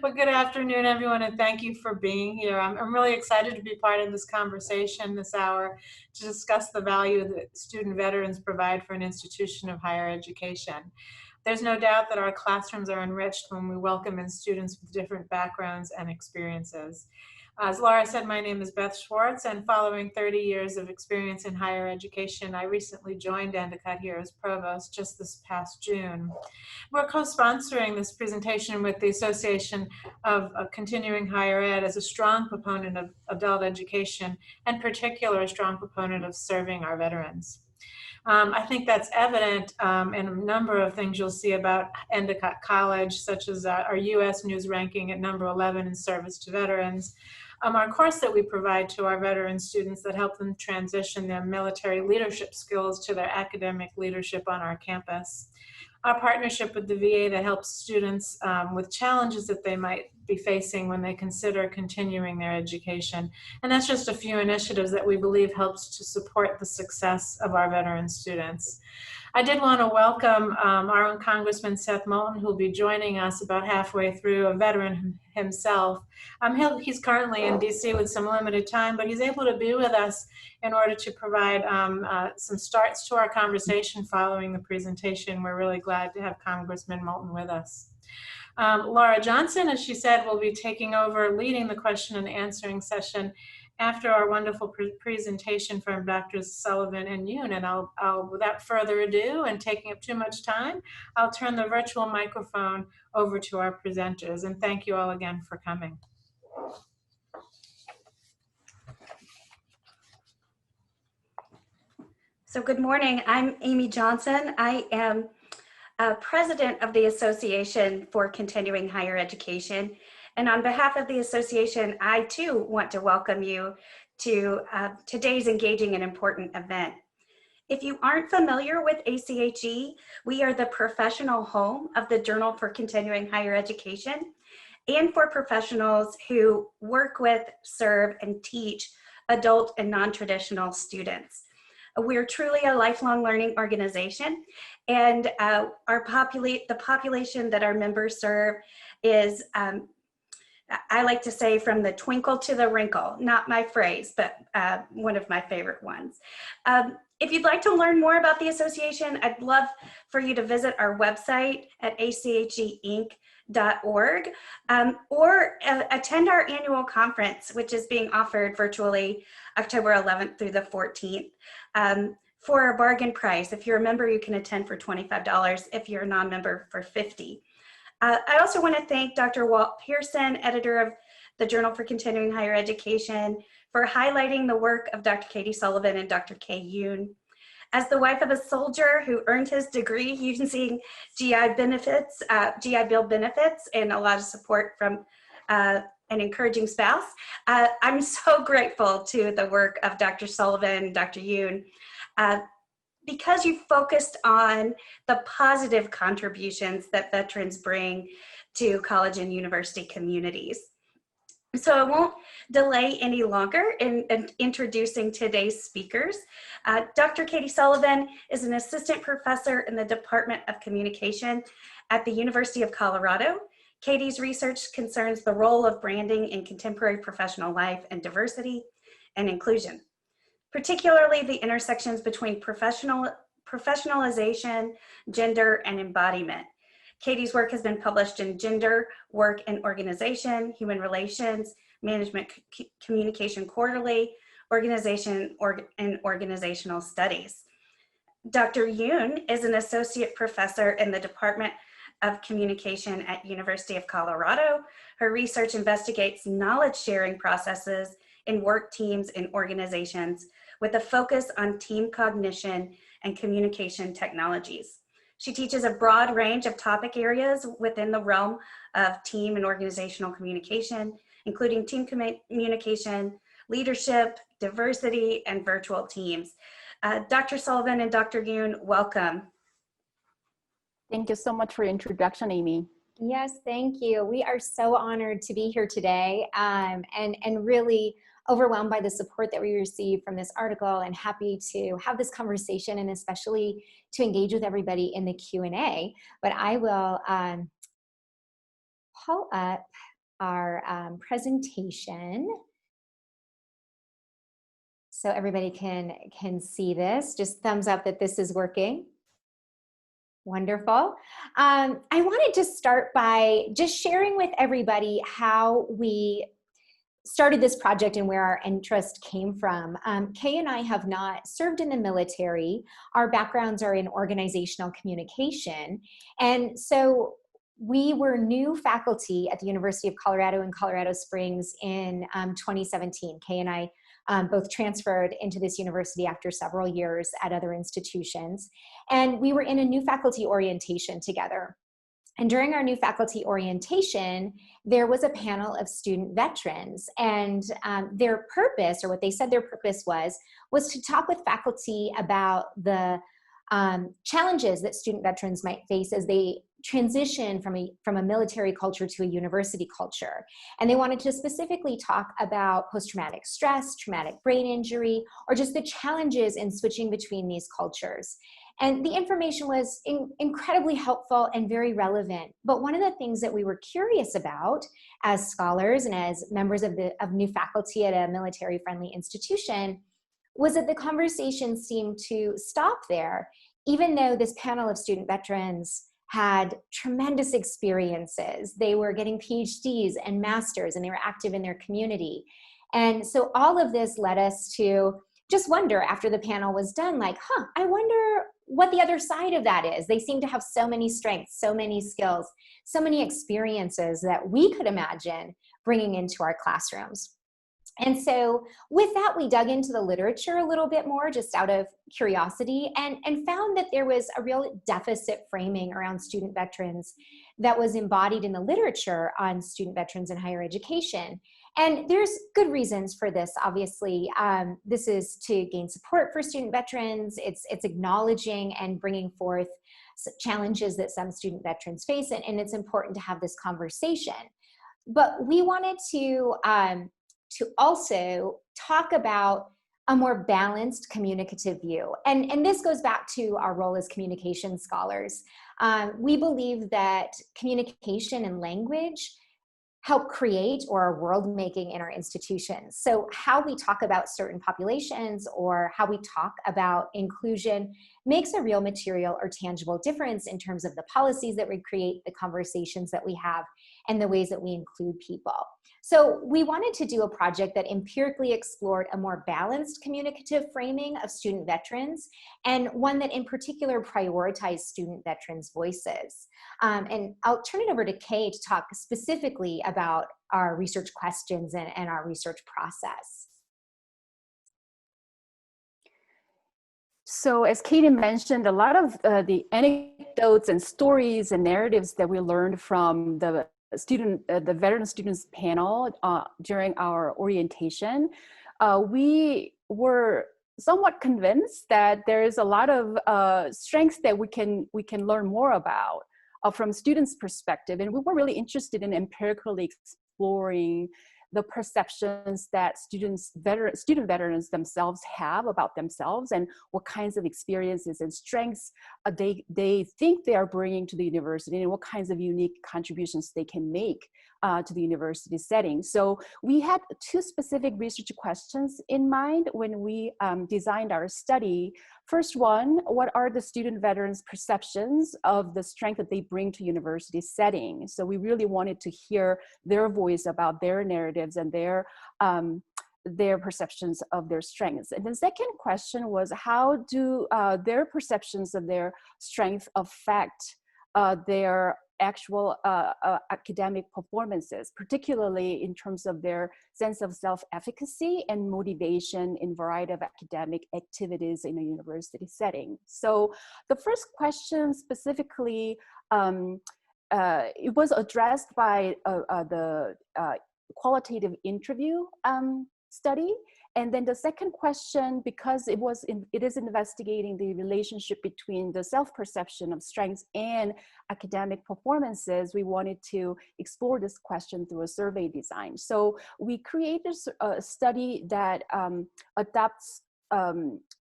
Well, good afternoon, everyone, and thank you for being here. I'm really excited to be part of this conversation this hour to discuss the value that student veterans provide for an institution of higher education. There's no doubt that our classrooms are enriched when we welcome in students with different backgrounds and experiences. As Laura said, my name is Beth Schwartz, and following 30 years of experience in higher education, I recently joined Endicott here as provost just this past June. We're co-sponsoring this presentation with the Association of Continuing Higher Ed as a strong proponent of adult education, and in particular a strong proponent of serving our veterans. I think that's evident in a number of things you'll see about Endicott College, such as our U.S. News ranking at number 11 in service to veterans, our course that we provide to our veteran students that help them transition their military leadership skills to their academic leadership on our campus. Our partnership with the VA that helps students with challenges that they might be facing when they consider continuing their education. And that's just a few initiatives that we believe helps to support the success of our veteran students. I did want to welcome our own Congressman Seth Moulton, who will be joining us about halfway through, a veteran himself. He's currently in DC with some limited time, but he's able to be with us in order to provide some starts to our conversation following the presentation. We're really glad to have Congressman Moulton with us. Laura Johnson, as she said, will be taking over, leading the question and answering session after our wonderful presentation from Drs. Sullivan and Yoon. And I'll, without further ado and taking up too much time, I'll turn the virtual microphone over to our presenters. And thank you all again for coming. So good morning, I'm Amy Johnson. I am president of the Association for Continuing Higher Education. And on behalf of the association, I too want to welcome you to today's engaging and important event. If you aren't familiar with ACHE, we are the professional home of the Journal for Continuing Higher Education and for professionals who work with, serve, and teach adult and non-traditional students. We're truly a lifelong learning organization, and the population that our members serve is, I like to say, from the twinkle to the wrinkle. Not my phrase, but one of my favorite ones. If you'd like to learn more about the association, I'd love for you to visit our website at acheinc.org or attend our annual conference, which is being offered virtually October 11th through the 14th for a bargain price. If you're a member, you can attend for $25. If you're a non-member, for $50. I also want to thank Dr. Walt Pearson, editor of the Journal for Continuing Higher Education, for highlighting the work of Dr. Katie Sullivan and Dr. Kay Yoon. As the wife of a soldier who earned his degree using GI Bill benefits, and a lot of support from an encouraging spouse, I'm so grateful to the work of Dr. Sullivan and Dr. Yoon because you focused on the positive contributions that veterans bring to college and university communities. So I won't delay any longer in introducing today's speakers. Dr. Katie Sullivan is an assistant professor in the Department of Communication at the University of Colorado. Katie's research concerns the role of branding in contemporary professional life and diversity and inclusion, particularly the intersections between professionalization, gender, and embodiment. Katie's work has been published in Gender, Work and Organization, Human Relations, Management Communication Quarterly, Organization and Organizational Studies. Dr. Yoon is an associate professor in the Department of Communication at University of Colorado. Her research investigates knowledge sharing processes in work teams and organizations with a focus on team cognition and communication technologies. She teaches a broad range of topic areas within the realm of team and organizational communication, including team communication, leadership, diversity, and virtual teams. Dr. Sullivan and Dr. Yoon, welcome. Thank you so much for your introduction, Amy. Yes, thank you. We are so honored to be here today and really overwhelmed by the support that we received from this article, and happy to have this conversation and especially to engage with everybody in the Q&A. But I will pull up our presentation so everybody can see this. Just thumbs up that this is working. Wonderful. I wanted to start by just sharing with everybody how we started this project and where our interest came from. Kay and I have not served in the military. Our backgrounds are in organizational communication. And so we were new faculty at the University of Colorado in Colorado Springs in 2017. Kay and I both transferred into this university after several years at other institutions. And we were in a new faculty orientation together. And during our new faculty orientation, there was a panel of student veterans, and their purpose, or what they said their purpose was to talk with faculty about the challenges that student veterans might face as they transition from a military culture to a university culture. And they wanted to specifically talk about post-traumatic stress, traumatic brain injury, or just the challenges in switching between these cultures. And the information was incredibly helpful and very relevant. But one of the things that we were curious about as scholars and as members of new faculty at a military-friendly institution was that the conversation seemed to stop there, even though this panel of student veterans had tremendous experiences. They were getting PhDs and masters, and they were active in their community. And so all of this led us to just wonder after the panel was done, like, I wonder what the other side of that is. They seem to have so many strengths, so many skills, so many experiences that we could imagine bringing into our classrooms. And so with that, we dug into the literature a little bit more just out of curiosity and found that there was a real deficit framing around student veterans that was embodied in the literature on student veterans in higher education. And there's good reasons for this, obviously. This is to gain support for student veterans. It's acknowledging and bringing forth challenges that some student veterans face, and it's important to have this conversation. But we wanted to also talk about a more balanced communicative view. And this goes back to our role as communication scholars. We believe that communication and language help create or are world making in our institutions. So how we talk about certain populations or how we talk about inclusion makes a real material or tangible difference in terms of the policies that we create, the conversations that we have, and the ways that we include people. So we wanted to do a project that empirically explored a more balanced communicative framing of student veterans, and one that in particular prioritized student veterans' voices. And I'll turn it over to Kay to talk specifically about our research questions and our research process. So as Katie mentioned, a lot of the anecdotes and stories and narratives that we learned from the veteran students panel during our orientation, we were somewhat convinced that there is a lot of strengths that we can learn more about from students' perspective, and we were really interested in empirically exploring the perceptions that student veterans themselves have about themselves, and what kinds of experiences and strengths they think they are bringing to the university, and what kinds of unique contributions they can make to the university setting. So we had two specific research questions in mind when we designed our study. First one, what are the student veterans' perceptions of the strength that they bring to university setting? So we really wanted to hear their voice about their narratives and their perceptions of their strengths. And the second question was, how do their perceptions of their strength affect their actual academic performances, particularly in terms of their sense of self-efficacy and motivation in a variety of academic activities in a university setting. So the first question specifically, it was addressed by the qualitative interview study. And then the second question, because it is investigating the relationship between the self-perception of strengths and academic performances, we wanted to explore this question through a survey design. So we created a study that adopts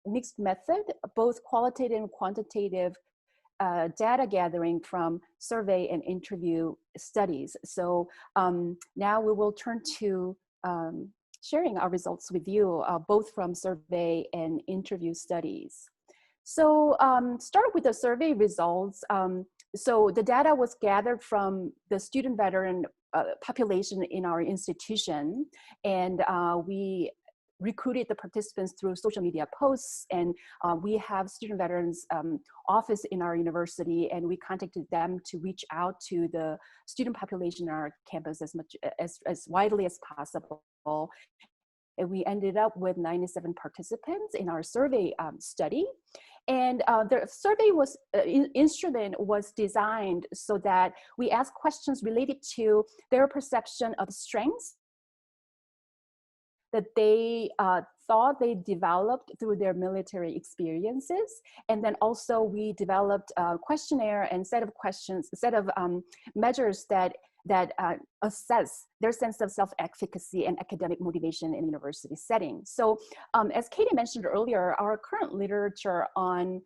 mixed method, both qualitative and quantitative data gathering from survey and interview studies. So now we will turn to sharing our results with you, both from survey and interview studies. So start with the survey results. So the data was gathered from the student veteran population in our institution, and we recruited the participants through social media posts, and we have student veterans office in our university, and we contacted them to reach out to the student population on our campus as widely as possible. And we ended up with 97 participants in our survey study. And the survey instrument was designed so that we ask questions related to their perception of strengths that they thought they developed through their military experiences. And then also we developed a questionnaire and set of measures that assess their sense of self-efficacy and academic motivation in university settings. So as Katie mentioned earlier, our current literature on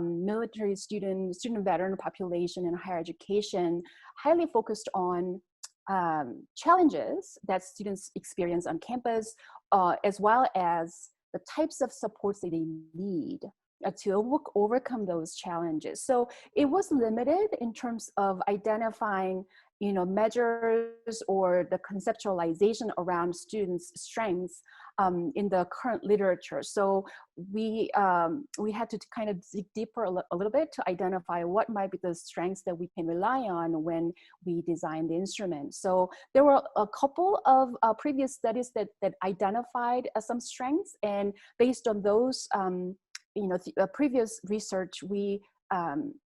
military student veteran population in higher education highly focused on challenges that students experience on campus, as well as the types of supports that they need to overcome those challenges. So it was limited in terms of identifying measures or the conceptualization around students' strengths in the current literature. So we had to kind of dig deeper a little bit to identify what might be the strengths that we can rely on when we design the instrument. So there were a couple of previous studies that identified some strengths, and based on those previous research, we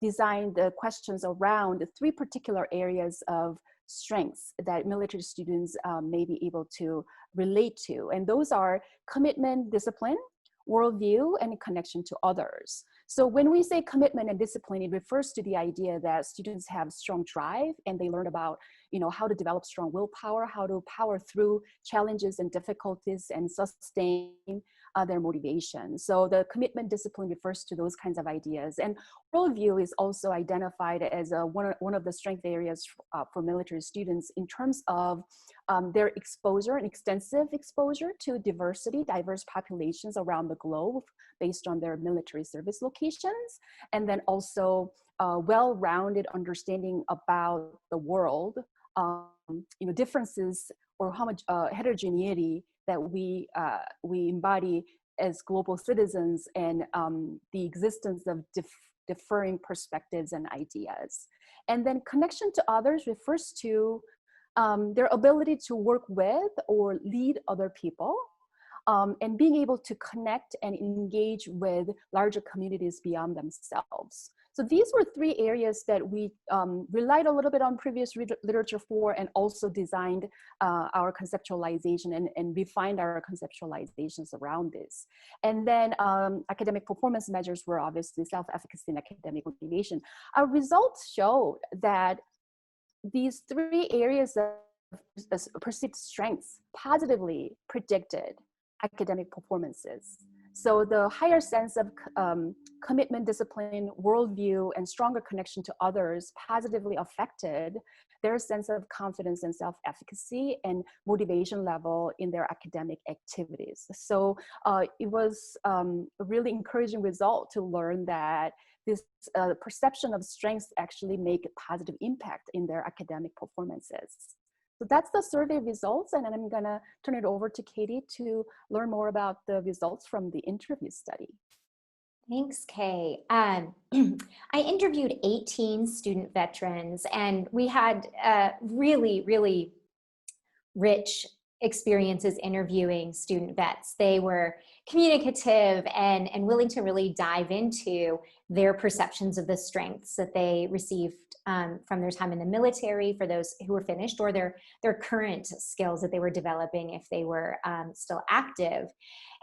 designed the questions around 3 particular areas of strengths that military students may be able to relate to. And those are commitment, discipline, worldview, and connection to others. So when we say commitment and discipline, it refers to the idea that students have strong drive and they learn about how to develop strong willpower, how to power through challenges and difficulties and sustain their motivation. So the commitment discipline refers to those kinds of ideas. And worldview is also identified as one of the strength areas for military students in terms of their exposure and extensive exposure to diverse populations around the globe based on their military service locations. And then also well-rounded understanding about the world, differences or how much heterogeneity that we embody as global citizens, and the existence of differing perspectives and ideas. And then connection to others refers to their ability to work with or lead other people, and being able to connect and engage with larger communities beyond themselves. So these were 3 areas that we relied a little bit on previous literature for, and also designed our conceptualization and refined our conceptualizations around this. And then academic performance measures were obviously self-efficacy and academic motivation. Our results showed that these 3 areas of perceived strengths positively predicted academic performances. So the higher sense of commitment, discipline, worldview, and stronger connection to others positively affected their sense of confidence and self-efficacy and motivation level in their academic activities. So it was a really encouraging result to learn that this perception of strengths actually make a positive impact in their academic performances. So that's the survey results, and then I'm gonna turn it over to Katie to learn more about the results from the interview study. Thanks, Kay. I interviewed 18 student veterans, and we had really, really rich experiences interviewing student vets. They were communicative and willing to really dive into their perceptions of the strengths that they received from their time in the military, for those who were finished, or their current skills that they were developing if they were still active.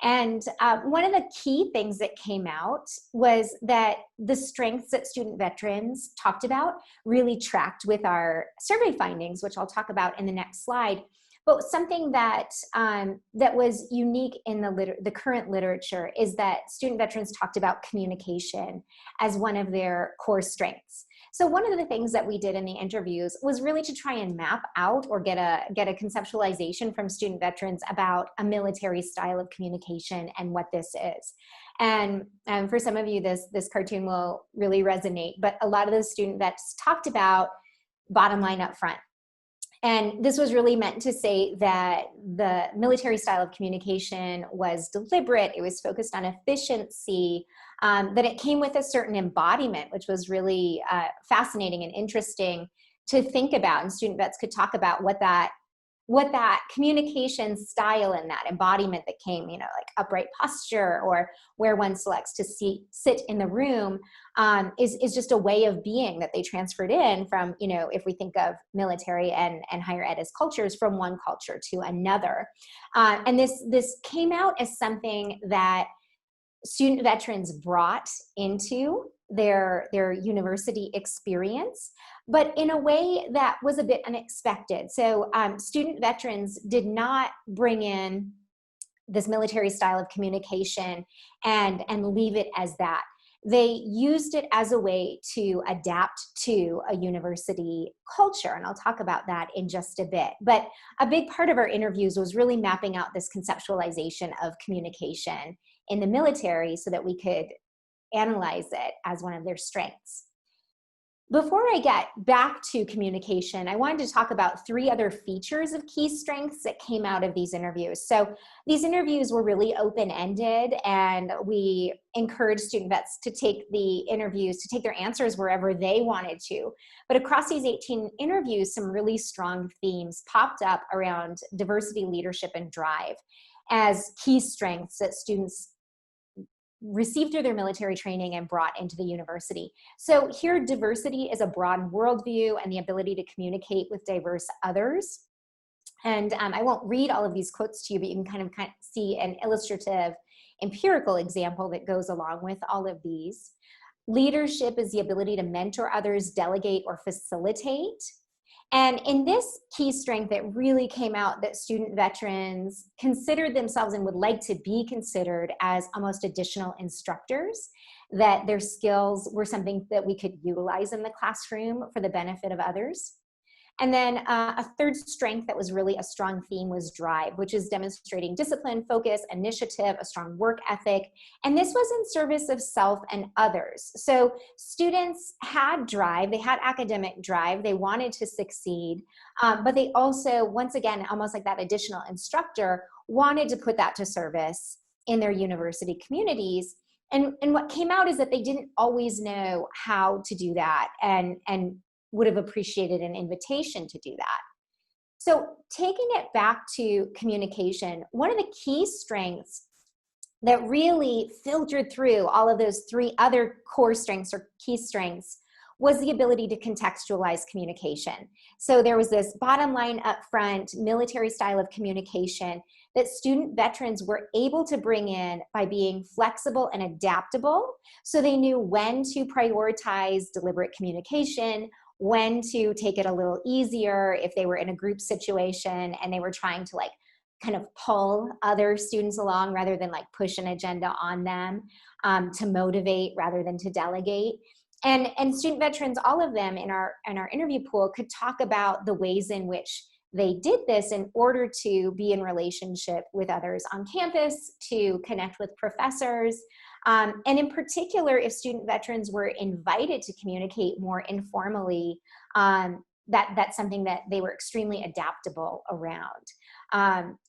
And one of the key things that came out was that the strengths that student veterans talked about really tracked with our survey findings, which I'll talk about in the next slide. But something that that was unique in the current literature is that student veterans talked about communication as one of their core strengths. So one of the things that we did in the interviews was really to try and map out or get a conceptualization from student veterans about a military style of communication and what this is. And for some of you, this cartoon will really resonate, but a lot of those student vets talked about bottom line up front. And this was really meant to say that the military style of communication was deliberate, it was focused on efficiency, that it came with a certain embodiment, which was really fascinating and interesting to think about. And student vets could talk about what that communication style and that embodiment that came, like upright posture or where one selects to sit in the room, is just a way of being that they transferred in from, if we think of military and higher ed as cultures, from one culture to another. And this came out as something that student veterans brought into their university experience, but in a way that was a bit unexpected. So student veterans did not bring in this military style of communication and leave it as that. They used it as a way to adapt to a university culture, and I'll talk about that in just a bit. But a big part of our interviews was really mapping out this conceptualization of communication in the military so that we could analyze it as one of their strengths. Before I get back to communication, I wanted to talk about 3 other features of key strengths that came out of these interviews. So these interviews were really open-ended, and we encouraged student vets to take the interviews, to take their answers wherever they wanted to. But across these 18 interviews, some really strong themes popped up around diversity, leadership, and drive as key strengths that students received through their military training and brought into the university. So here, diversity is a broad worldview and the ability to communicate with diverse others. And I won't read all of these quotes to you, but you can kind of see an illustrative empirical example that goes along with all of these. Leadership is the ability to mentor others, delegate, or facilitate. And in this key strength, it really came out that student veterans considered themselves and would like to be considered as almost additional instructors, that their skills were something that we could utilize in the classroom for the benefit of others. And then a third strength that was really a strong theme was drive, which is demonstrating discipline, focus, initiative, a strong work ethic. And this was in service of self and others. So students had drive, they had academic drive, they wanted to succeed, but they also, once again, almost like that additional instructor, wanted to put that to service in their university communities. And what came out is that they didn't always know how to do that and would have appreciated an invitation to do that. So taking it back to communication, one of the key strengths that really filtered through all of those 3 other core strengths or key strengths was the ability to contextualize communication. So there was this bottom line up front military style of communication that student veterans were able to bring in by being flexible and adaptable. So they knew when to prioritize deliberate communication, when to take it a little easier if they were in a group situation and they were trying to kind of pull other students along rather than push an agenda on them, to motivate rather than to delegate. And student veterans, all of them in our interview pool, could talk about the ways in which they did this in order to be in relationship with others on campus, to connect with professors, and in particular, if student veterans were invited to communicate more informally, that's something that they were extremely adaptable around.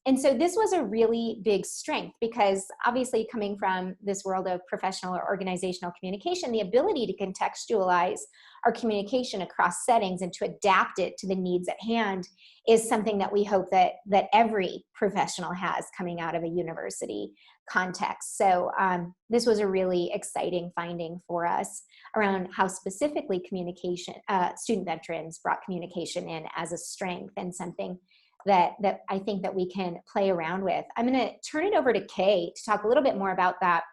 And so this was a really big strength because obviously coming from this world of professional or organizational communication, the ability to contextualize our communication across settings and to adapt it to the needs at hand is something that we hope that every professional has coming out of a university context. So this was a really exciting finding for us around how specifically communication, student veterans brought communication in as a strength and something that I think that we can play around with. I'm going to turn it over to Kay to talk a little bit more about that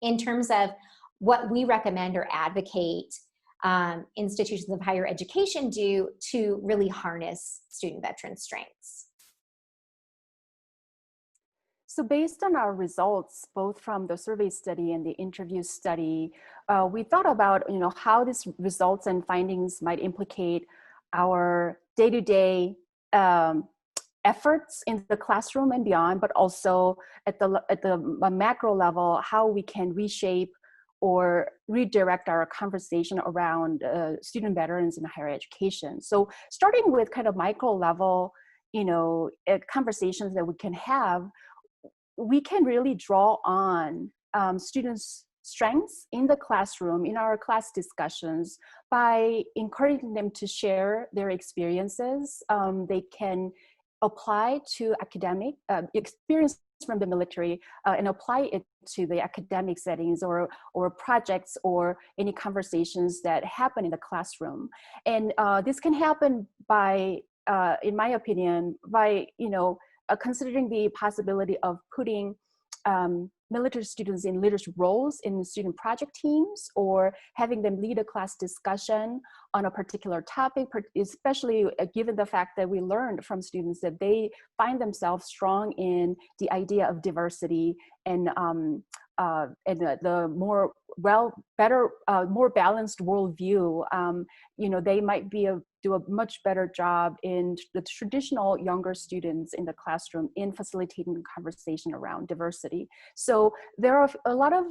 in terms of what we recommend or advocate institutions of higher education do to really harness student veteran strengths. So based on our results, both from the survey study and the interview study, we thought about, how these results and findings might implicate our day-to-day efforts in the classroom and beyond, but also at the macro level, how we can reshape or redirect our conversation around student veterans in higher education. So starting with kind of micro level, conversations that we can have, we can really draw on students' strengths in the classroom, in our class discussions, by encouraging them to share their experiences. They can apply to academic experience from the military and apply it to the academic settings or projects or any conversations that happen in the classroom. And this can happen by, in my opinion, by, considering the possibility of putting military students in leadership roles in student project teams, or having them lead a class discussion on a particular topic, especially given the fact that we learned from students that they find themselves strong in the idea of diversity and the more more balanced worldview. They might do a much better job in the traditional younger students in the classroom in facilitating the conversation around diversity. So there are a lot of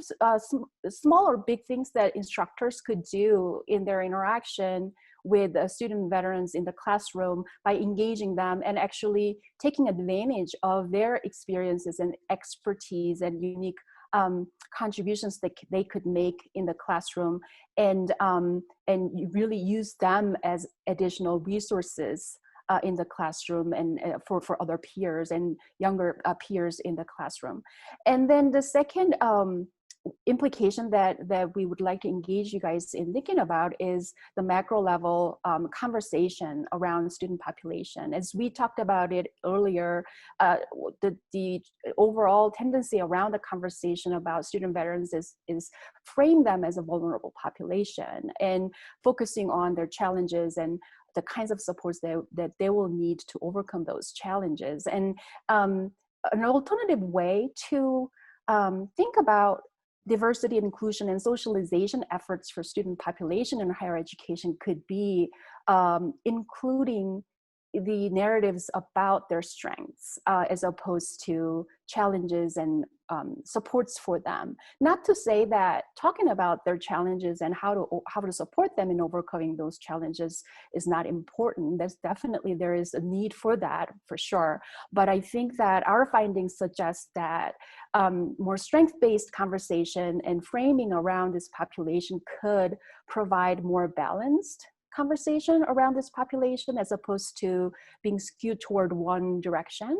small or big things that instructors could do in their interaction with student veterans in the classroom by engaging them and actually taking advantage of their experiences and expertise and unique contributions that they could make in the classroom, and really use them as additional resources in the classroom and for other peers and younger peers in the classroom. And then the second implication that we would like to engage you guys in thinking about is the macro level conversation around student population. As we talked about it earlier, the overall tendency around the conversation about student veterans is frame them as a vulnerable population and focusing on their challenges and the kinds of supports that they will need to overcome those challenges. And an alternative way to think about diversity, inclusion, and socialization efforts for student population in higher education could be including the narratives about their strengths as opposed to challenges and supports for them. Not to say that talking about their challenges and how to support them in overcoming those challenges is not important. There is a need for that, for sure. But I think that our findings suggest that more strength-based conversation and framing around this population could provide more balanced conversation around this population as opposed to being skewed toward one direction.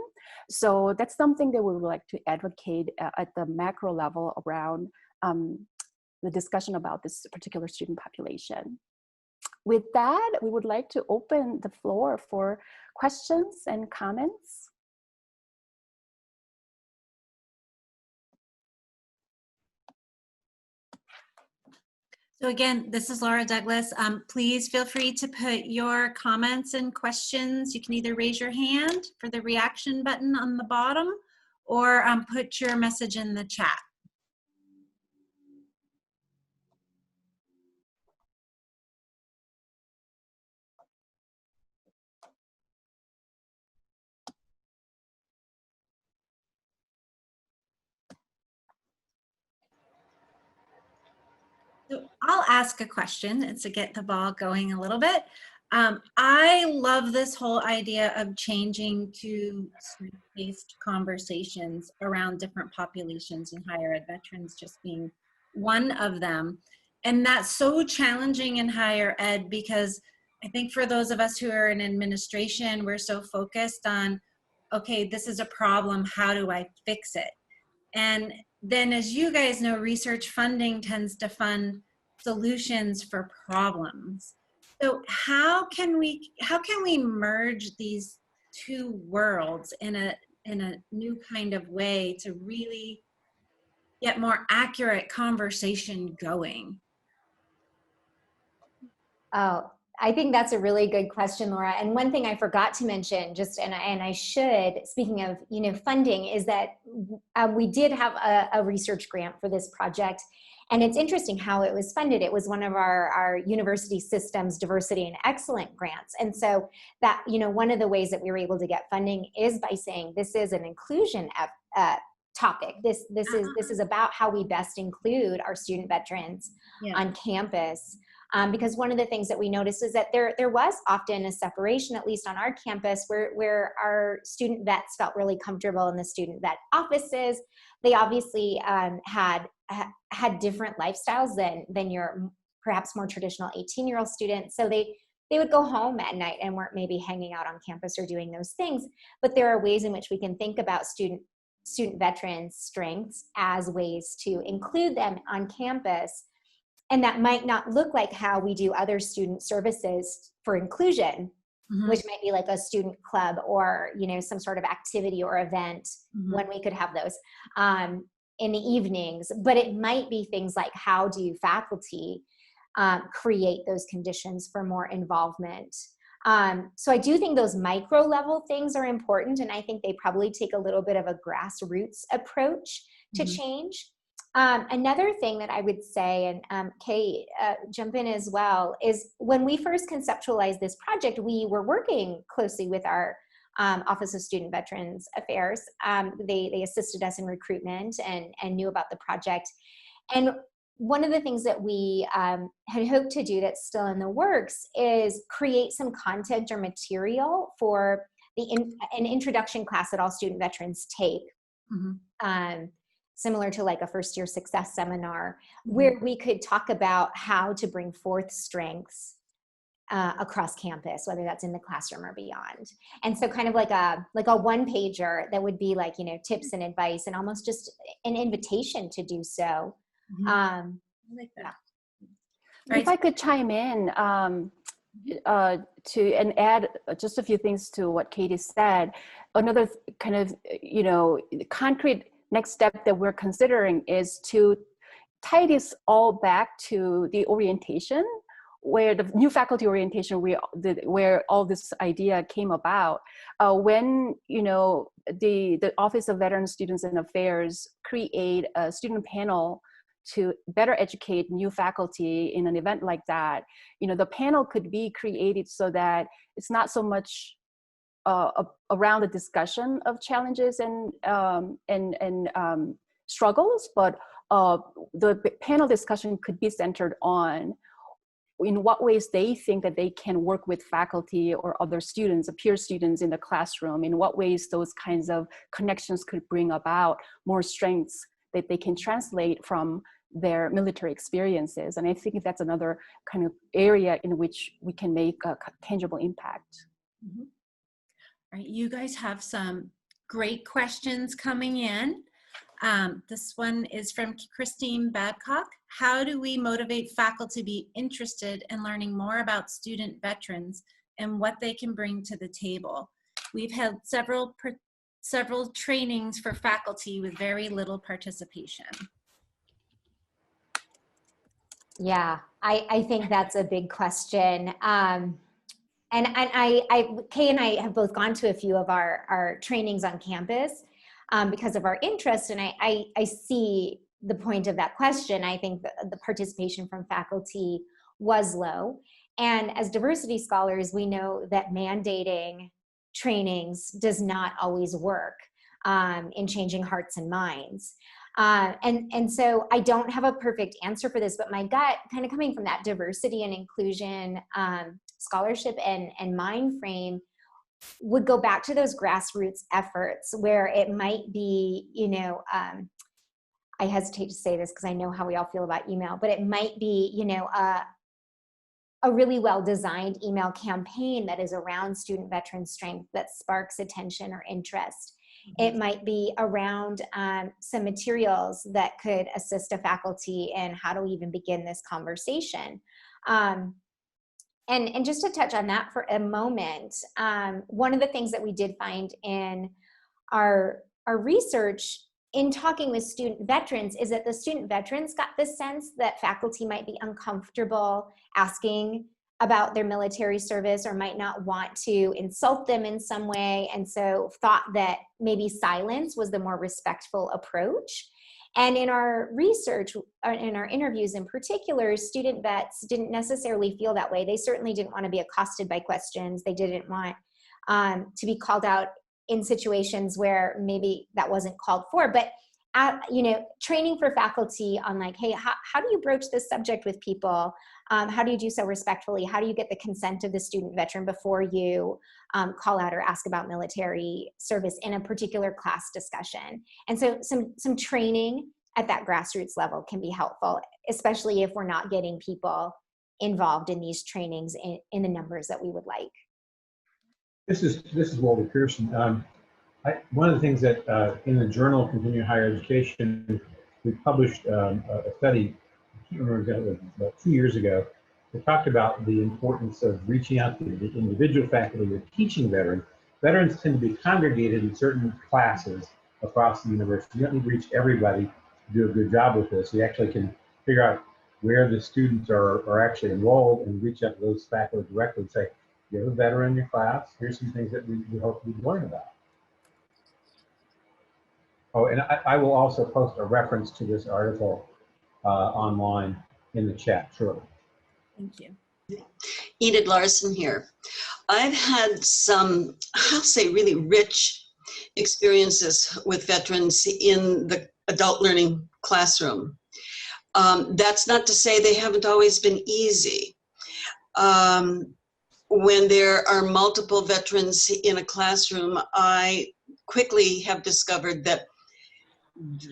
So that's something that we would like to advocate at the macro level around the discussion about this particular student population. With that, we would like to open the floor for questions and comments. So again, this is Laura Douglas. Please feel free to put your comments and questions. You can either raise your hand for the reaction button on the bottom or put your message in the chat. So I'll ask a question and to get the ball going a little bit. I love this whole idea of changing to strength-based conversations around different populations in higher ed, veterans just being one of them. And that's so challenging in higher ed because I think for those of us who are in administration, we're so focused on, okay, this is a problem, how do I fix it? And then as you guys know, research funding tends to fund solutions for problems. So how can we merge these two worlds in a new kind of way to really get more accurate conversation going? Oh, I think that's a really good question, Laura. And one thing I forgot to mention, and I should, speaking of funding, is that we did have a research grant for this project, and it's interesting how it was funded. It was one of our university systems diversity and excellence grants, and so that one of the ways that we were able to get funding is by saying this is an inclusion topic. This is about how we best include our student veterans on campus. Because one of the things that we noticed is that there was often a separation, at least on our campus, where our student vets felt really comfortable in the student vet offices. They obviously had different lifestyles than your perhaps more traditional 18-year-old students. So they would go home at night and weren't maybe hanging out on campus or doing those things. But there are ways in which we can think about student veterans' strengths as ways to include them on campus. And that might not look like how we do other student services for inclusion, which might be like a student club or, some sort of activity or event when we could have those in the evenings. But it might be things like, how do faculty create those conditions for more involvement? So I do think those micro level things are important. And I think they probably take a little bit of a grassroots approach to change. Another thing that I would say, and Kay, jump in as well, is when we first conceptualized this project, we were working closely with our Office of Student Veterans Affairs. They assisted us in recruitment and knew about the project. And one of the things that we had hoped to do that's still in the works is create some content or material for an introduction class that all student veterans take. Similar to like a first year success seminar, where we could talk about how to bring forth strengths across campus, whether that's in the classroom or beyond. And so kind of like a one pager that would be like, tips and advice and almost just an invitation to do so. I like that. If I could chime in and add just a few things to what Katie said, another kind of, concrete next step that we're considering is to tie this all back to the orientation, where the new faculty orientation, where all this idea came about. When the Office of Veteran Students and Affairs create a student panel to better educate new faculty in an event like that, the panel could be created so that it's not so much around the discussion of challenges and struggles, but the panel discussion could be centered on in what ways they think that they can work with faculty or other students, peer students in the classroom, in what ways those kinds of connections could bring about more strengths that they can translate from their military experiences. And I think that's another kind of area in which we can make a tangible impact. All right, you guys have some great questions coming in. This one is from Christine Babcock. How do we motivate faculty to be interested in learning more about student veterans and what they can bring to the table? We've had several trainings for faculty with very little participation. Yeah, I think that's a big question. And Kay and I have both gone to a few of our trainings on campus because of our interest, and I see the point of that question. I think the participation from faculty was low. And as diversity scholars, we know that mandating trainings does not always work in changing hearts and minds. And so I don't have a perfect answer for this, but my gut, kind of coming from that diversity and inclusion scholarship and mind frame, would go back to those grassroots efforts where it might be, I hesitate to say this because I know how we all feel about email, but it might be, a really well-designed email campaign that is around student veteran strength that sparks attention or interest. It might be around some materials that could assist a faculty in how to even begin this conversation. And just to touch on that for a moment, one of the things that we did find in our research in talking with student veterans is that the student veterans got the sense that faculty might be uncomfortable asking about their military service or might not want to insult them in some way, and so thought that maybe silence was the more respectful approach. And in our research, in our interviews in particular, student vets didn't necessarily feel that way. They certainly didn't want to be accosted by questions. They didn't want to be called out in situations where maybe that wasn't called for. But training for faculty on like, hey, how do you broach this subject with people? How do you do so respectfully? How do you get the consent of the student veteran before you call out or ask about military service in a particular class discussion? And so some training at that grassroots level can be helpful, especially if we're not getting people involved in these trainings in the numbers that we would like. This is Walter Pearson. One of the things that in the Journal of Continuing Higher Education, we published a study, I can't remember exactly, about 2 years ago, that talked about the importance of reaching out to the individual faculty or teaching veterans. Veterans tend to be congregated in certain classes across the university. You don't need to reach everybody to do a good job with this. You actually can figure out where the students are actually enrolled and reach out to those faculty directly and say, you have a veteran in your class, here's some things that we hope you'd learn about. Oh, and I will also post a reference to this article online in the chat shortly. Thank you. Enid Larson here. I've had some, I'll say, really rich experiences with veterans in the adult learning classroom. That's not to say they haven't always been easy. When there are multiple veterans in a classroom, I quickly have discovered that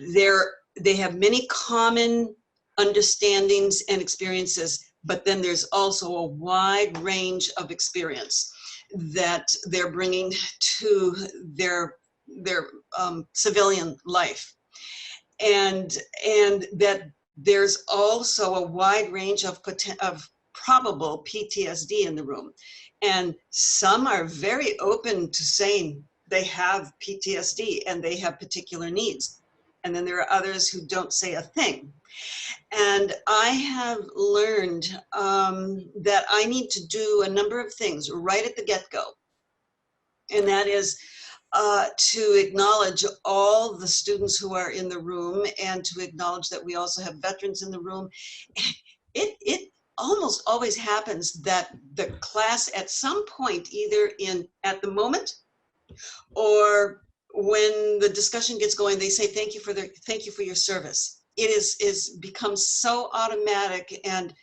they have many common understandings and experiences, but then there's also a wide range of experience that they're bringing to their civilian life, and that there's also a wide range of probable PTSD in the room, and some are very open to saying they have PTSD and they have particular needs. And then there are others who don't say a thing. And I have learned that I need to do a number of things right at the get-go. And that is to acknowledge all the students who are in the room and to acknowledge that we also have veterans in the room. It almost always happens that the class at some point, either at the moment or when the discussion gets going, they say thank you for your service. It is becomes so automatic and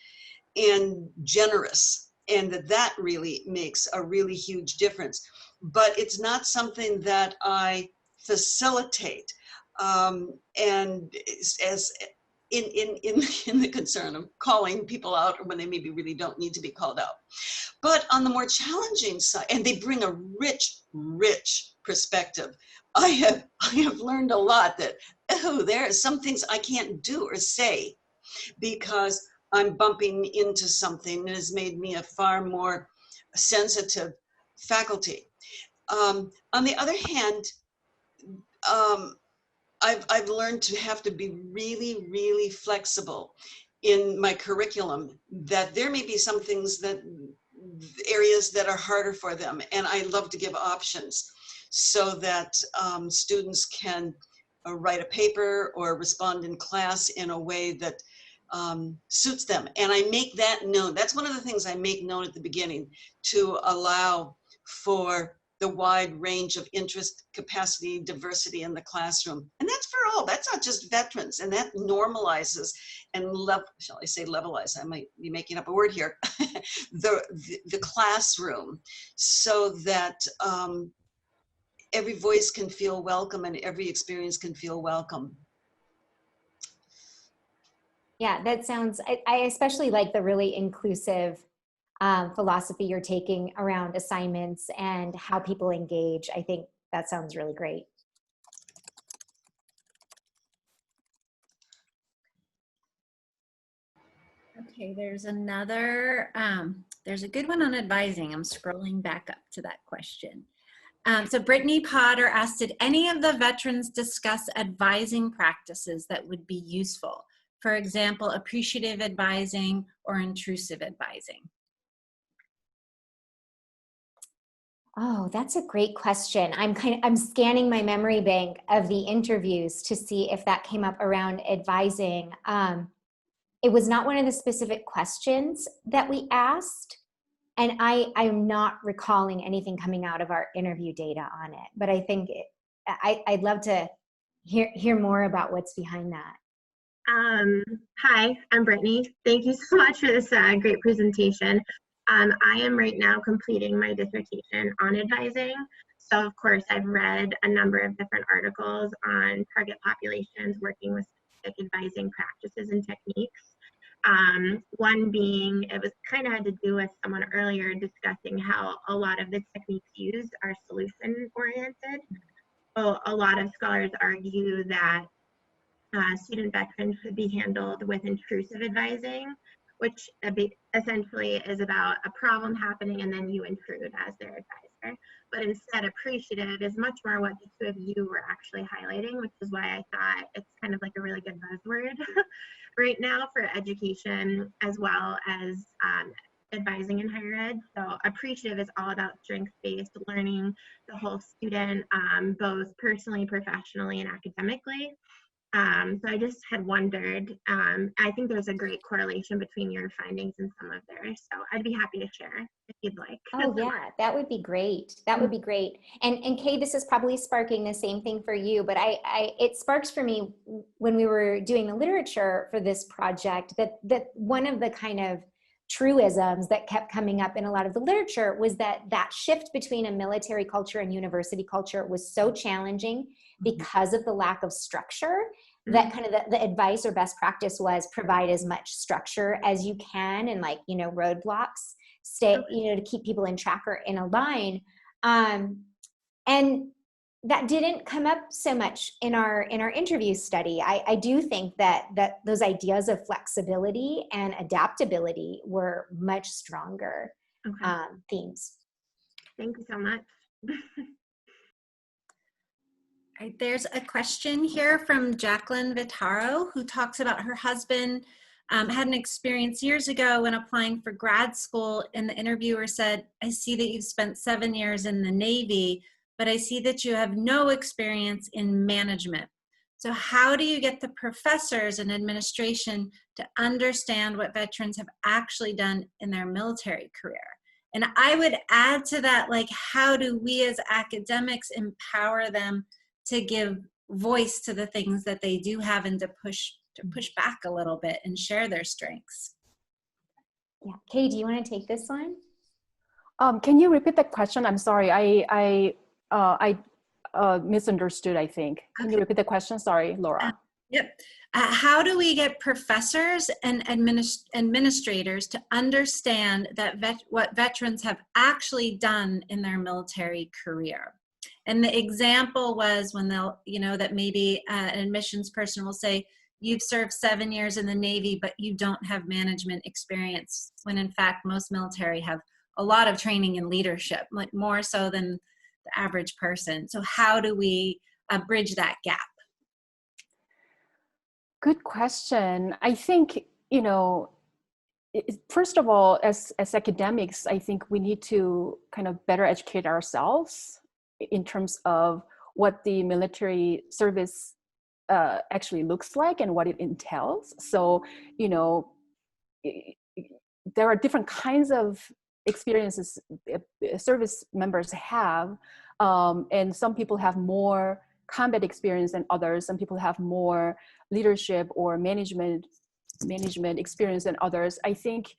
generous, and that really makes a really huge difference. But it's not something that I facilitate, and as in the concern of calling people out when they maybe really don't need to be called out. But on the more challenging side, and they bring a rich perspective. I have learned a lot that, there are some things I can't do or say because I'm bumping into something that has made me a far more sensitive faculty. On the other hand, I've learned to have to be really flexible in my curriculum, that there may be some things areas that are harder for them, and I love to give options so that students can write a paper or respond in class in a way that suits them. And I make that known. That's one of the things I make known at the beginning, to allow for the wide range of interest, capacity, diversity in the classroom. And that's for all, that's not just veterans. And that normalizes and shall I say levelize, I might be making up a word here, the classroom, so that every voice can feel welcome and every experience can feel welcome. Yeah, that sounds, I especially like the really inclusive philosophy you're taking around assignments and how people engage. I think that sounds really great. Okay, there's another, there's a good one on advising. I'm scrolling back up to that question. So Brittany Potter asked, did any of the veterans discuss advising practices that would be useful? For example, appreciative advising or intrusive advising? Oh, that's a great question. I'm scanning my memory bank of the interviews to see if that came up around advising. It was not one of the specific questions that we asked, and I'm not recalling anything coming out of our interview data on it. But I think I'd love to hear more about what's behind that. Hi, I'm Brittany. Thank you so much for this great presentation. I am right now completing my dissertation on advising. So of course, I've read a number of different articles on target populations working with specific advising practices and techniques. One being, it was kind of had to do with someone earlier discussing how a lot of the techniques used are solution oriented. So a lot of scholars argue that student veterans should be handled with intrusive advising, which essentially is about a problem happening and then you intrude as their advisor. But instead, appreciative is much more what the two of you were actually highlighting, which is why I thought it's kind of like a really good buzzword right now for education as well as advising in higher ed. So appreciative is all about strengths-based learning, the whole student, both personally, professionally, and academically. So I just had wondered, I think there's a great correlation between your findings and some of theirs. So I'd be happy to share if you'd like. Oh yeah, that would be great. That would be great. And Kay, this is probably sparking the same thing for you, but it sparks for me when we were doing the literature for this project that one of the kind of truisms that kept coming up in a lot of the literature was that shift between a military culture and university culture was so challenging because of the lack of structure, that kind of the advice or best practice was provide as much structure as you can, and like, roadblocks, stay, to keep people in track or in a line. And that didn't come up so much in our interview study. I do think that those ideas of flexibility and adaptability were much stronger themes. Thank you so much. Right, there's a question here from Jacqueline Vitaro, who talks about her husband had an experience years ago when applying for grad school, and the interviewer said, "I see that you've spent 7 years in the Navy, but I see that you have no experience in management. So how do you get the professors and administration to understand what veterans have actually done in their military career?" And I would add to that, like, how do we as academics empower them to give voice to the things that they do have, and to push back a little bit and share their strengths? Yeah, Kay, do you want to take this one? Can you repeat the question? I'm sorry, I misunderstood, I think. Can you repeat the question? Sorry, Laura. Yep. How do we get professors and administrators to understand that what veterans have actually done in their military career? And the example was when they'll, that maybe an admissions person will say, "You've served 7 years in the Navy, but you don't have management experience," when in fact most military have a lot of training in leadership, like more so than the average person. So how do we bridge that gap? Good question. I think, first of all, as academics, I think we need to kind of better educate ourselves in terms of what the military service actually looks like and what it entails. So, there are different kinds of experiences service members have, and some people have more combat experience than others. Some people have more leadership or management experience than others. I think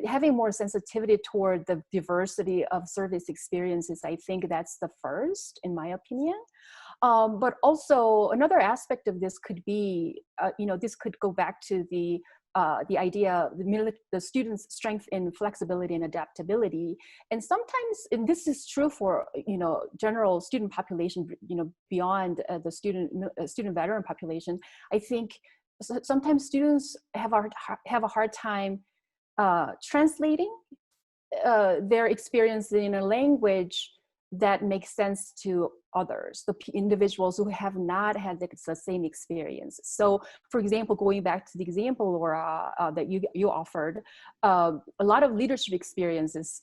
having more sensitivity toward the diversity of service experiences, I think that's the first, in my opinion. But also another aspect of this could be, this could go back to the idea, the students' strength in flexibility and adaptability. And sometimes, and this is true for, general student population, beyond the student veteran population, I think sometimes students have a hard time translating their experience in a language that makes sense to others, the individuals who have not had the same experience. So, for example, going back to the example, Laura, that you offered, a lot of leadership experiences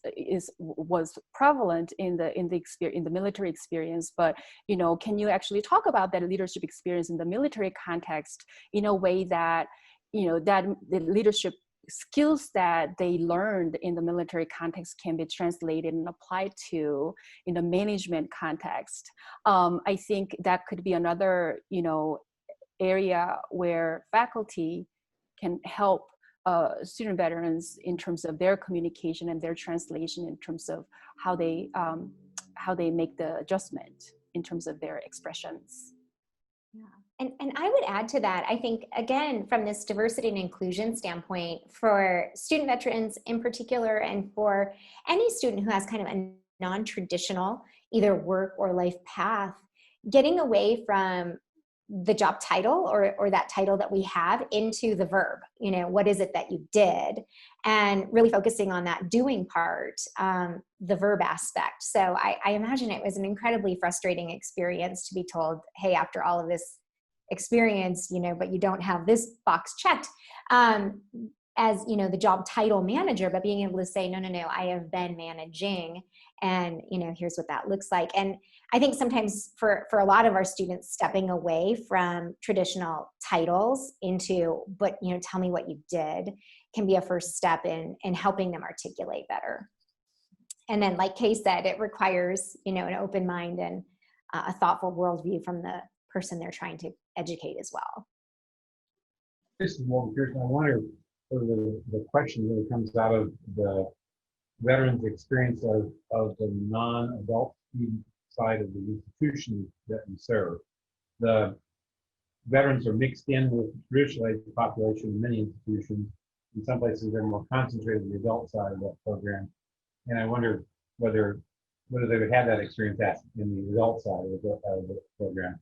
was prevalent in the military experience. But can you actually talk about that leadership experience in the military context in a way that that the leadership skills that they learned in the military context can be translated and applied to in the management context? I think that could be another, area where faculty can help student veterans in terms of their communication and their translation in terms of how they make the adjustment in terms of their expressions. Yeah. And I would add to that, I think, again, from this diversity and inclusion standpoint, for student veterans in particular, and for any student who has kind of a non-traditional either work or life path, getting away from the job title or that title that we have into the verb, what is it that you did, and really focusing on that doing part, the verb aspect. So I imagine it was an incredibly frustrating experience to be told, hey, after all of this experience, but you don't have this box checked as, the job title manager, but being able to say, no, I have been managing, and, here's what that looks like. And I think sometimes for a lot of our students, stepping away from traditional titles into, but, tell me what you did, can be a first step in helping them articulate better. And then, like Kay said, it requires, an open mind and a thoughtful worldview from the person they're trying to educate as well. This is Walter Pearson. I wonder whether the question really comes out of the veterans' experience of the non-adult student side of the institution that we serve. The veterans are mixed in with the traditional age population in many institutions. In some places, they're more concentrated on the adult side of that program. And I wonder whether they would have that experience in the adult side of the program.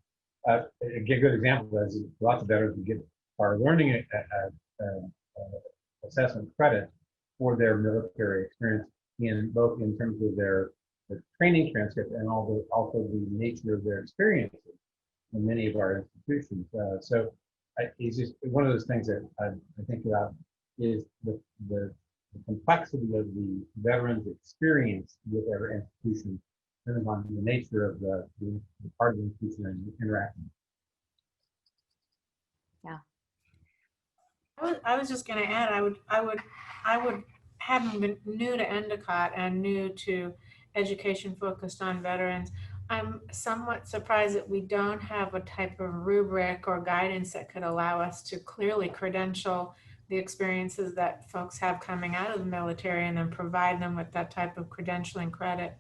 A good example is lots of veterans are learning assessment credit for their military experience both in terms of their training transcript and also the nature of their experiences in many of our institutions. So it's just one of those things that I think about is the complexity of the veterans' experience with our institution, depending on the nature of the part of the institution and interacting. Yeah. I was just going to add, I would, having been new to Endicott and new to education focused on veterans, I'm somewhat surprised that we don't have a type of rubric or guidance that could allow us to clearly credential the experiences that folks have coming out of the military and then provide them with that type of credentialing credit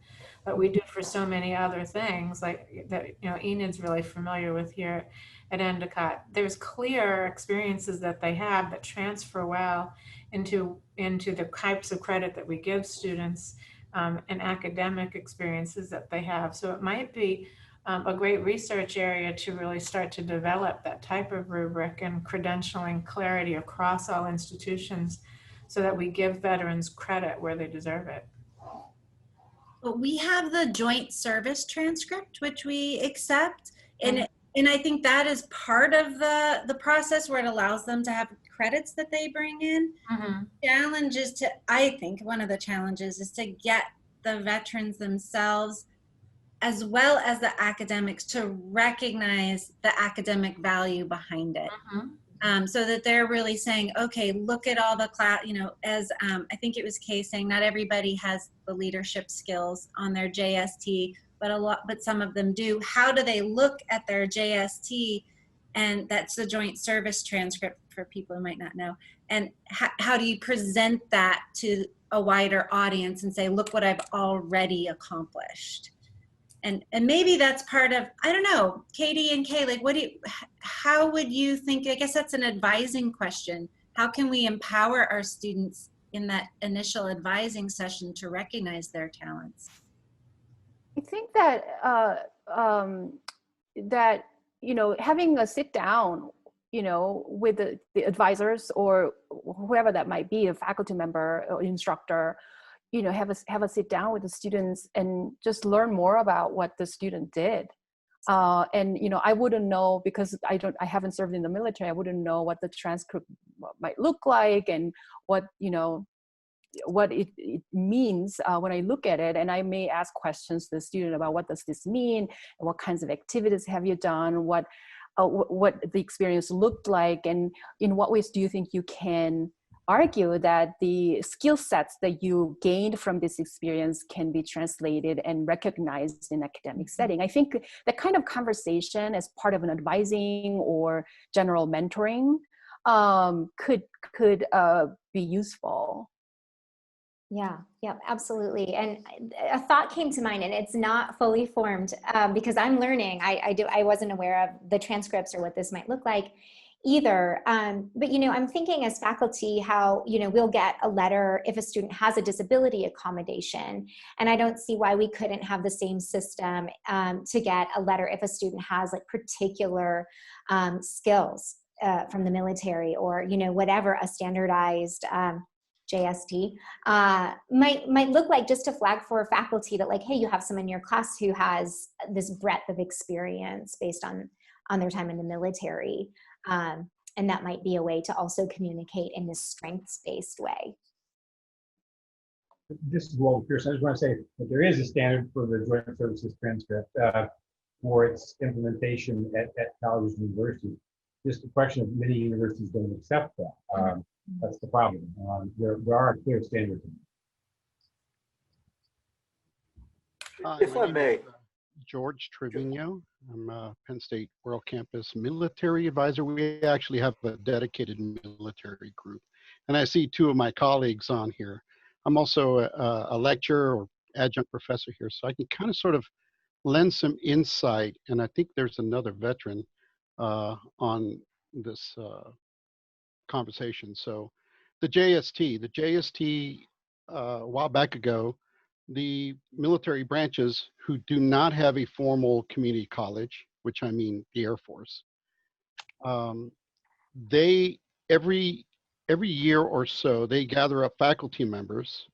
that we do for so many other things, like that, Enid's really familiar with here at Endicott. There's clear experiences that they have that transfer well into the types of credit that we give students, and academic experiences that they have. So it might be a great research area to really start to develop that type of rubric and credentialing clarity across all institutions so that we give veterans credit where they deserve it. But we have the joint service transcript, which we accept. And I think that is part of the process where it allows them to have credits that they bring in. Challenge is I think one of the challenges is to get the veterans themselves, as well as the academics, to recognize the academic value behind it. So that they're really saying, okay, look at all the class, as I think it was Kay saying, not everybody has the leadership skills on their JST, but some of them do. How do they look at their JST? And that's the joint service transcript for people who might not know. And how do you present that to a wider audience and say, look what I've already accomplished? And maybe that's part of, I don't know, Katie and Kay, like, how would you think, I guess that's an advising question. How can we empower our students in that initial advising session to recognize their talents? I think that having a sit down, with the advisors or whoever that might be, a faculty member or instructor, have a sit down with the students and just learn more about what the student did. And I wouldn't know, because I haven't served in the military. I wouldn't know what the transcript might look like, and what it means when I look at it. And I may ask questions to the student about, what does this mean, and what kinds of activities have you done, what the experience looked like, and in what ways do you think you can argue that the skill sets that you gained from this experience can be translated and recognized in academic setting. I think that kind of conversation as part of an advising or general mentoring could be useful. Yeah, absolutely. And a thought came to mind, and it's not fully formed because I'm learning. I wasn't aware of the transcripts or what this might look like either. But, I'm thinking as faculty how, we'll get a letter if a student has a disability accommodation. And I don't see why we couldn't have the same system to get a letter if a student has like particular skills from the military, or, whatever a standardized JST might look like, just to flag for faculty that, like, hey, you have someone in your class who has this breadth of experience based on their time in the military. And that might be a way to also communicate in this strengths-based way. This is Walter Pearson. I just want to say that there is a standard for the Joint Services transcript for its implementation at colleges and universities. Just a question of many universities don't accept that. That's the problem. There are clear standards. If I may. George Trevino. I'm Penn State World Campus Military Advisor. We actually have a dedicated military group. And I see two of my colleagues on here. I'm also a lecturer or adjunct professor here, so I can kind of sort of lend some insight. And I think there's another veteran on this conversation. So the JST, a while back ago, the military branches who do not have a formal community college, which I mean the Air Force, they every year or so they gather up faculty members,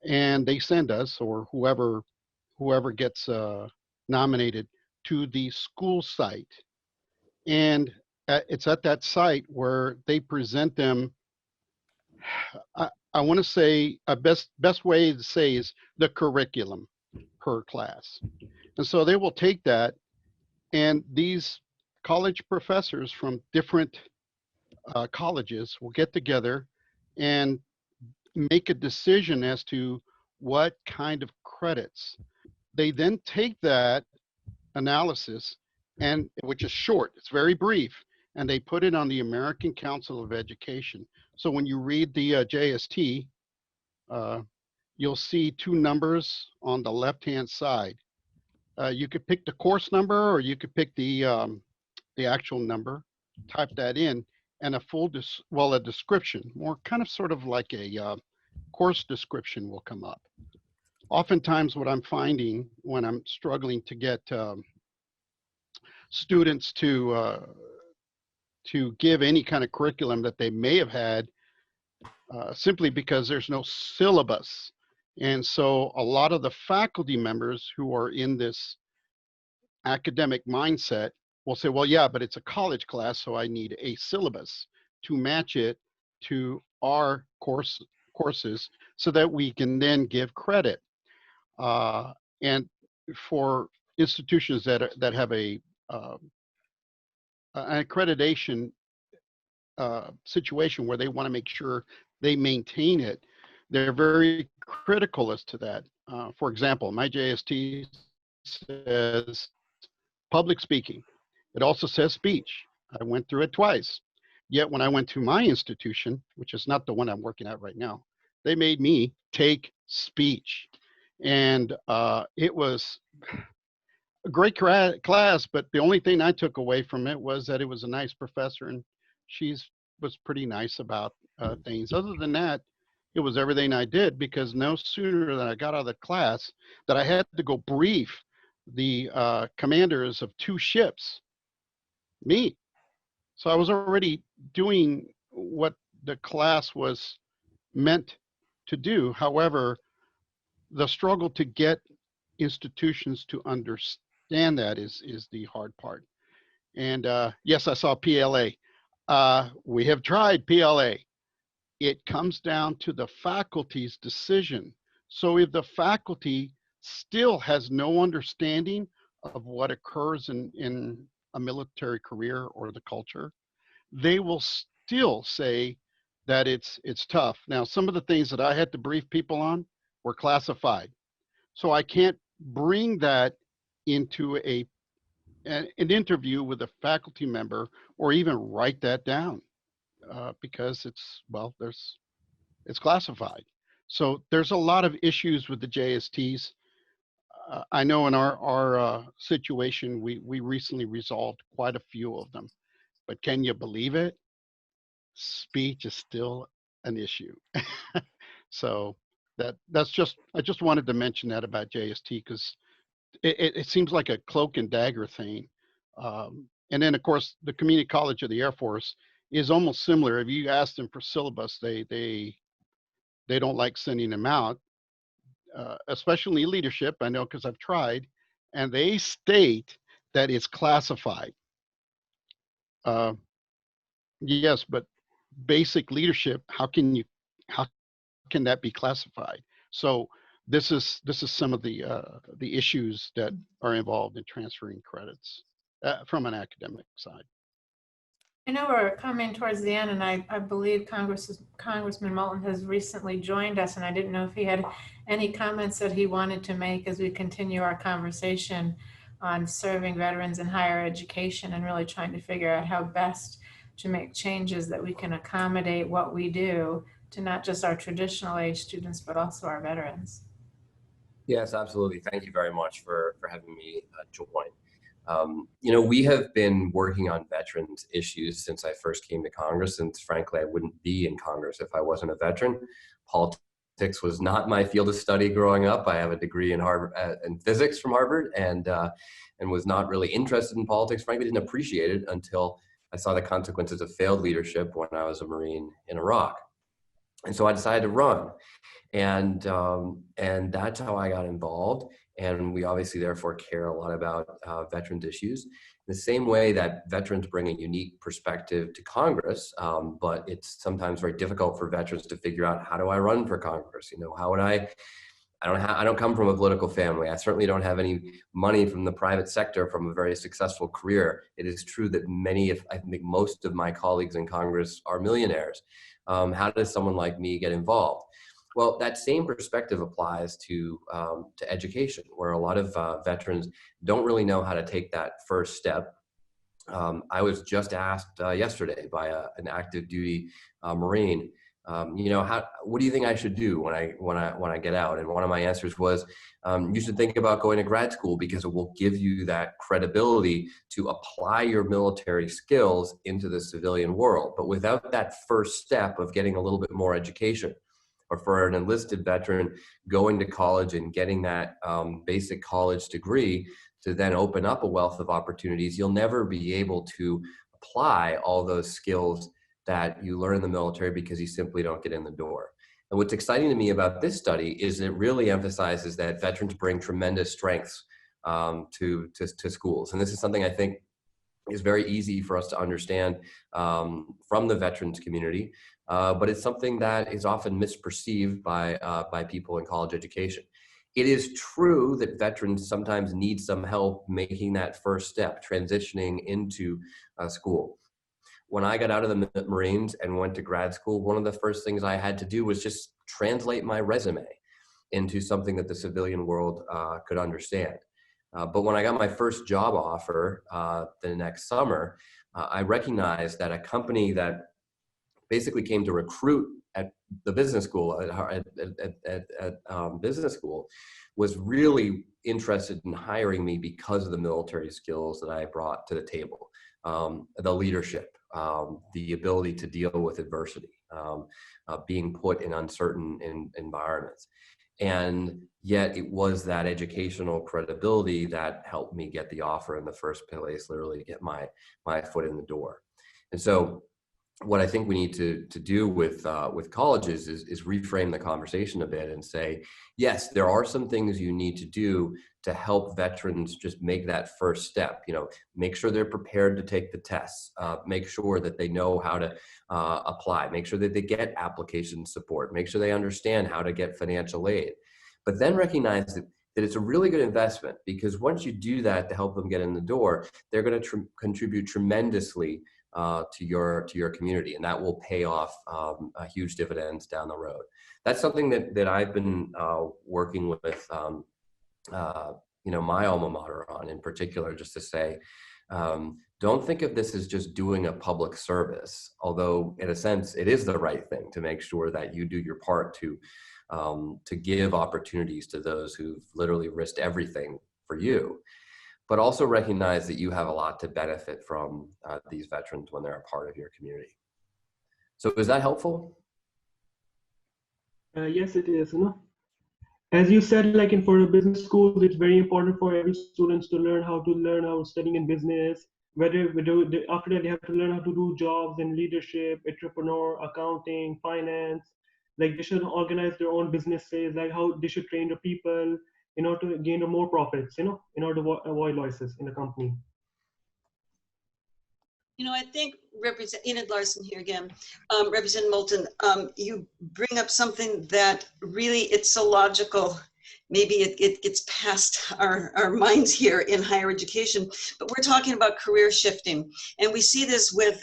and they send us, or whoever gets nominated, to the school site, and it's at that site where they present them. I want to say a best way to say is the curriculum per class. And so they will take that, and these college professors from different colleges will get together and make a decision as to what kind of credits. They then take that analysis, and which is short, it's very brief, and they put it on the American Council of Education. So when you read the JST, you'll see two numbers on the left-hand side. You could pick the course number, or you could pick the actual number, type that in, and a description, more kind of sort of like a course description will come up. Oftentimes what I'm finding when I'm struggling to get students to give any kind of curriculum that they may have had, simply because there's no syllabus. And so a lot of the faculty members who are in this academic mindset will say, well, yeah, but it's a college class, so I need a syllabus to match it to our courses so that we can then give credit. And for institutions that have an accreditation situation where they want to make sure they maintain it, they're very critical as to that. For example, my JST says public speaking. It also says speech. I went through it twice. Yet when I went to my institution, which is not the one I'm working at right now, they made me take speech. And it was a great class, but the only thing I took away from it was that it was a nice professor, and she was pretty nice about things. Other than that, it was everything I did, because no sooner than I got out of the class that I had to go brief the commanders of two ships, me. So I was already doing what the class was meant to do. However, the struggle to get institutions to understand that is the hard part. And yes, I saw PLA. We have tried PLA. It comes down to the faculty's decision. So if the faculty still has no understanding of what occurs in a military career or the culture, they will still say that it's tough. Now, some of the things that I had to brief people on were classified. So I can't bring that into an interview with a faculty member or even write that down because it's classified. So there's a lot of issues with the JSTs. I know in our situation, we recently resolved quite a few of them, but can you believe it? Speech is still an issue. So I just wanted to mention that about JST because it seems like a cloak and dagger thing. And then of course the community college of the Air Force is almost similar. If you ask them for syllabus, they don't like sending them out, especially leadership. I know because I've tried, and they state that it's classified. Yes, but basic leadership, how can that be classified? So this is some of the issues that are involved in transferring credits from an academic side. I know we're coming towards the end, and I believe Congressman Moulton has recently joined us, and I didn't know if he had any comments that he wanted to make as we continue our conversation on serving veterans in higher education and really trying to figure out how best to make changes that we can accommodate what we do to not just our traditional age students, but also our veterans. Yes, absolutely. Thank you very much for having me join. You know, we have been working on veterans issues since I first came to Congress, and frankly, I wouldn't be in Congress if I wasn't a veteran. Politics was not my field of study growing up. I have a degree in Harvard in physics from Harvard, and was not really interested in politics. Frankly, didn't appreciate it until I saw the consequences of failed leadership when I was a Marine in Iraq, and so I decided to run. And that's how I got involved. And we obviously therefore care a lot about veterans issues. In the same way that veterans bring a unique perspective to Congress, but it's sometimes very difficult for veterans to figure out, how do I run for Congress? You know, how would I don't come from a political family. I certainly don't have any money from the private sector from a very successful career. It is true that I think most of my colleagues in Congress are millionaires. How does someone like me get involved? Well, that same perspective applies to education, where a lot of veterans don't really know how to take that first step. I was just asked yesterday by an active duty Marine, you know, what do you think I should do when I get out? And one of my answers was, you should think about going to grad school because it will give you that credibility to apply your military skills into the civilian world. But without that first step of getting a little bit more education, or for an enlisted veteran going to college and getting that basic college degree to then open up a wealth of opportunities, you'll never be able to apply all those skills that you learn in the military because you simply don't get in the door. And what's exciting to me about this study is it really emphasizes that veterans bring tremendous strengths to schools. And this is something I think is very easy for us to understand from the veterans community, but it's something that is often misperceived by people in college education. It is true that veterans sometimes need some help making that first step, transitioning into school. When I got out of the Marines and went to grad school, one of the first things I had to do was just translate my resume into something that the civilian world could understand. But when I got my first job offer the next summer, I recognized that a company that basically came to recruit at the business school, at business school, was really interested in hiring me because of the military skills that I brought to the table, the leadership, the ability to deal with adversity, being put in uncertain environments. And yet it was that educational credibility that helped me get the offer in the first place, literally get my foot in the door. And so what I think we need to do with colleges is reframe the conversation a bit and say, yes, there are some things you need to do to help veterans just make that first step. You know, make sure they're prepared to take the tests, make sure that they know how to apply, make sure that they get application support, make sure they understand how to get financial aid, but then recognize that it's a really good investment, because once you do that to help them get in the door, they're going to contribute tremendously to your community, and that will pay off huge dividends down the road. That's something that I've been working with my alma mater on in particular, just to say, don't think of this as just doing a public service, although in a sense it is the right thing to make sure that you do your part to give opportunities to those who've literally risked everything for you, but also recognize that you have a lot to benefit from these veterans when they're a part of your community. So is that helpful? Yes, it is. As you said, like for business schools, it's very important for every students to learn how studying in business. After that, they have to learn how to do jobs in leadership, entrepreneur, accounting, finance. Like they should organize their own businesses, like how they should train the people in order to gain more profits, in order to avoid losses in the company. I think Enid Larson here again, Representative Moulton, you bring up something that really, it's so logical. Maybe it gets past our minds here in higher education, but we're talking about career shifting. And we see this with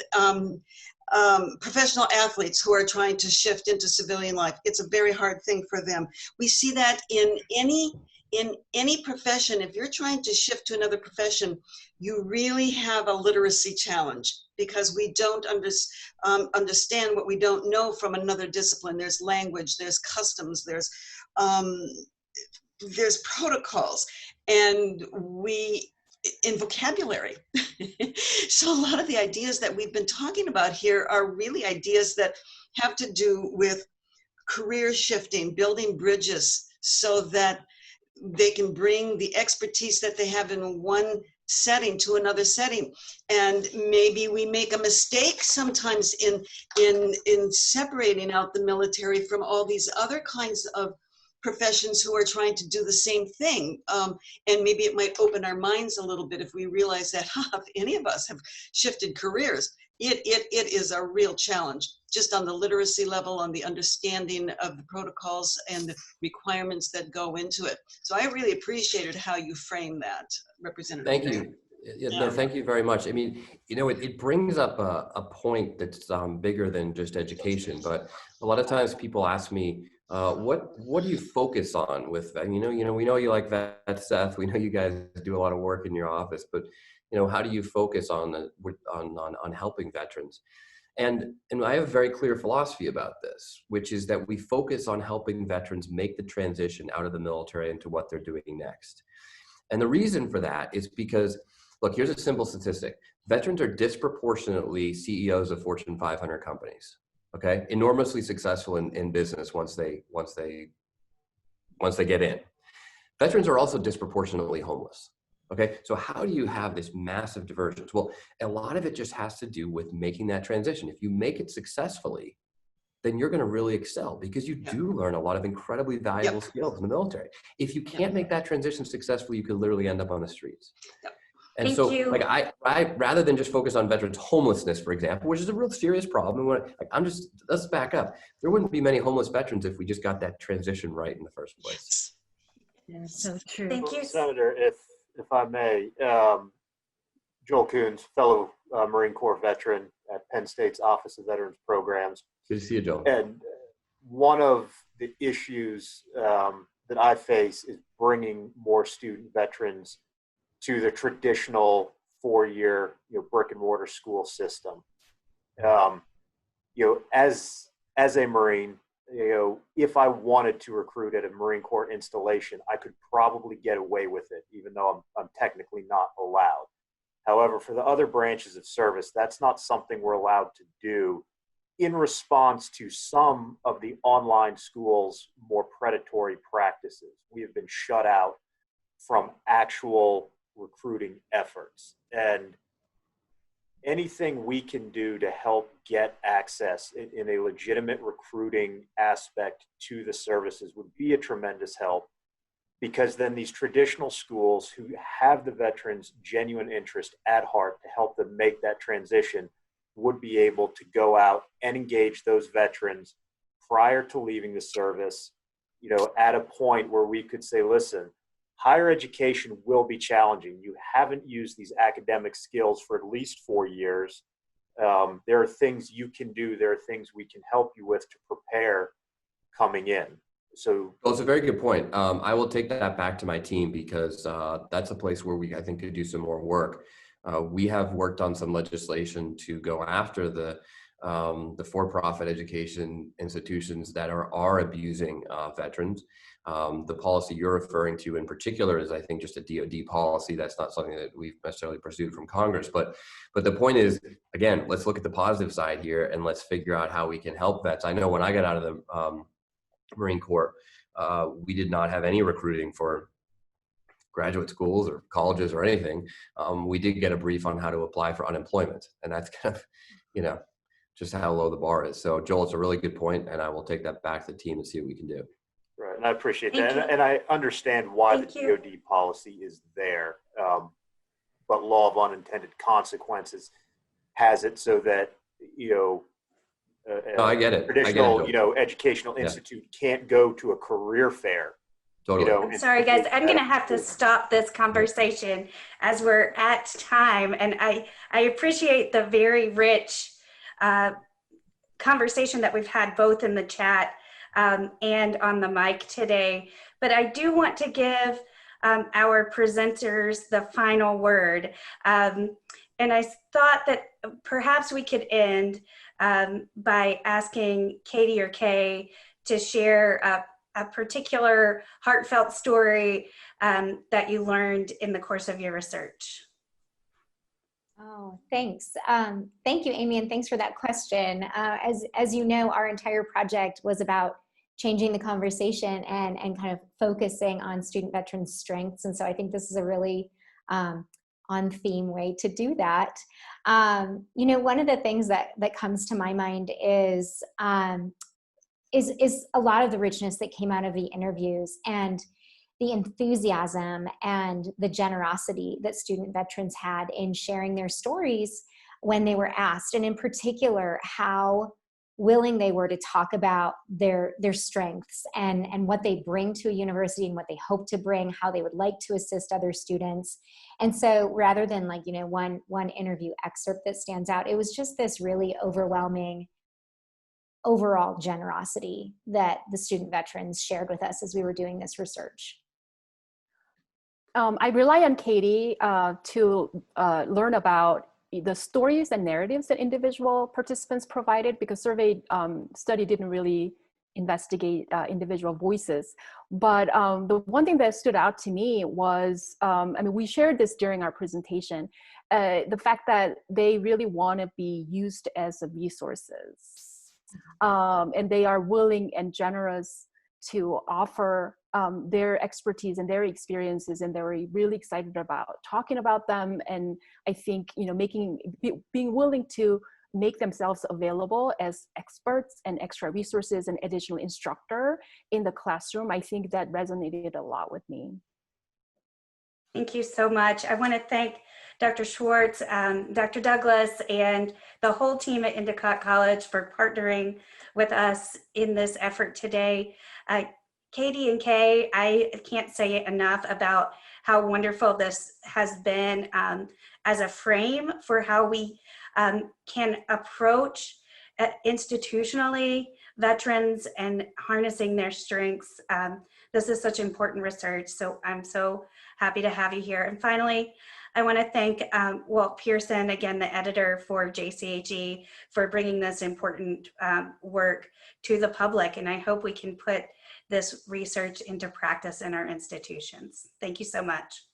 professional athletes who are trying to shift into civilian life. It's a very hard thing for them. We see that in any profession. If you're trying to shift to another profession, you really have a literacy challenge, because we don't understand what we don't know from another discipline. There's language, there's customs, there's protocols, and in vocabulary. So a lot of the ideas that we've been talking about here are really ideas that have to do with career shifting, building bridges so that they can bring the expertise that they have in one setting to another setting. And maybe we make a mistake sometimes in separating out the military from all these other kinds of professions who are trying to do the same thing. And maybe it might open our minds a little bit if we realize that if any of us have shifted careers, it is a real challenge, just on the literacy level, on the understanding of the protocols and the requirements that go into it. So I really appreciated how you frame that, Representative. Thank you. No, thank you very much. I mean, it brings up a point that's bigger than just education, but a lot of times people ask me, what do you focus on with that? We know you like that, Seth. We know you guys do a lot of work in your office, but how do you focus on helping veterans? And I have a very clear philosophy about this, which is that we focus on helping veterans make the transition out of the military into what they're doing next. And the reason for that is because, look, here's a simple statistic. Veterans are disproportionately CEOs of Fortune 500 companies. Okay, enormously successful in business once they get in. Veterans are also disproportionately homeless. Okay, so how do you have this massive divergence? Well, a lot of it just has to do with making that transition. If you make it successfully, then you're going to really excel, because you do learn a lot of incredibly valuable skills in the military. If you can't make that transition successfully, you could literally end up on the streets. And Thank so, you. like, I rather than just focus on veterans' homelessness, for example, which is a real serious problem. Let's back up. There wouldn't be many homeless veterans if we just got that transition right in the first place. Yeah, so true. Thank you. Senator, if I may, Joel Coons, fellow Marine Corps veteran at Penn State's Office of Veterans Programs. Good to see you, Joel. And one of the issues that I face is bringing more student veterans to the traditional four-year brick and mortar school system. As a Marine, if I wanted to recruit at a Marine Corps installation, I could probably get away with it, even though I'm technically not allowed. However, for the other branches of service, that's not something we're allowed to do, in response to some of the online schools' more predatory practices. We have been shut out from actual recruiting efforts. And anything we can do to help get access in a legitimate recruiting aspect to the services would be a tremendous help, because then these traditional schools who have the veterans' genuine interest at heart to help them make that transition would be able to go out and engage those veterans prior to leaving the service, you know, at a point where we could say, listen, higher education will be challenging. You haven't used these academic skills for at least 4 years. There are things you can do. There are things we can help you with to prepare coming in. So, well, it's a very good point. I will take that back to my team, because that's a place where I think, could do some more work. We have worked on some legislation to go after the for-profit education institutions that are abusing veterans. The policy you're referring to in particular is, I think, just a DoD policy. That's not something that we've necessarily pursued from Congress. But the point is, again, let's look at the positive side here and let's figure out how we can help vets. I know when I got out of the Marine Corps, we did not have any recruiting for graduate schools or colleges or anything. We did get a brief on how to apply for unemployment, and that's kind of, you know, just how low the bar is. So Joel, it's a really good point, and I will take that back to the team and see what we can do. right, and I appreciate that, and I understand why the DoD policy is there, but law of unintended consequences has it so that, you know, no, I get it. Traditional, you know, educational institute can't go to a career fair. Totally. You know, I'm sorry, guys. I'm going to have to stop this conversation as we're at time. And I appreciate the very rich conversation that we've had both in the chat and on the mic today. But I do want to give our presenters the final word. And I thought that perhaps we could end by asking Katie or Kay to share a particular heartfelt story that you learned in the course of your research. Oh, thanks. Thank you, Amy, and thanks for that question. As you know, our entire project was about changing the conversation and kind of focusing on student veterans' strengths. And so I think this is a really on-theme way to do that. You know, one of the things that comes to my mind is a lot of the richness that came out of the interviews and the enthusiasm and the generosity that student veterans had in sharing their stories when they were asked, and in particular, how willing they were to talk about their strengths and what they bring to a university and what they hope to bring, how they would like to assist other students. And so rather than like, you know, one interview excerpt that stands out, it was just this really overwhelming overall generosity that the student veterans shared with us as we were doing this research. I rely on Katie to learn about the stories and narratives that individual participants provided, because survey study didn't really investigate individual voices. But the one thing that stood out to me was, I mean, we shared this during our presentation, the fact that they really want to be used as resources. And they are willing and generous to offer their expertise and their experiences, and they're really excited about talking about them. And I think, you know, being willing to make themselves available as experts and extra resources and additional instructor in the classroom, I think that resonated a lot with me. Thank you so much. I want to thank Dr. Schwartz, Dr. Douglas, and the whole team at Endicott College for partnering with us in this effort today. Katie and Kay, I can't say enough about how wonderful this has been as a frame for how we can approach institutionally veterans and harnessing their strengths. This is such important research, so I'm so happy to have you here. And finally, I want to thank Walt Pearson, again, the editor for JCHE, for bringing this important work to the public. And I hope we can put this research into practice in our institutions. Thank you so much.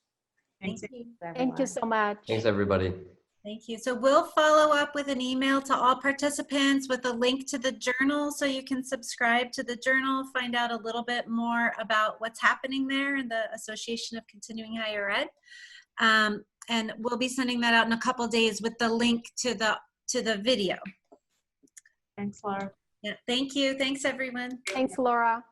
Thank you. Thank you so much. Thanks, everybody. Thank you. So we'll follow up with an email to all participants with a link to the journal so you can subscribe to the journal, find out a little bit more about what's happening there in the Association of Continuing Higher Ed. And we'll be sending that out in a couple days with the link to the video. Thanks, Laura. Yeah, thank you. Thanks, everyone. Thanks, Laura.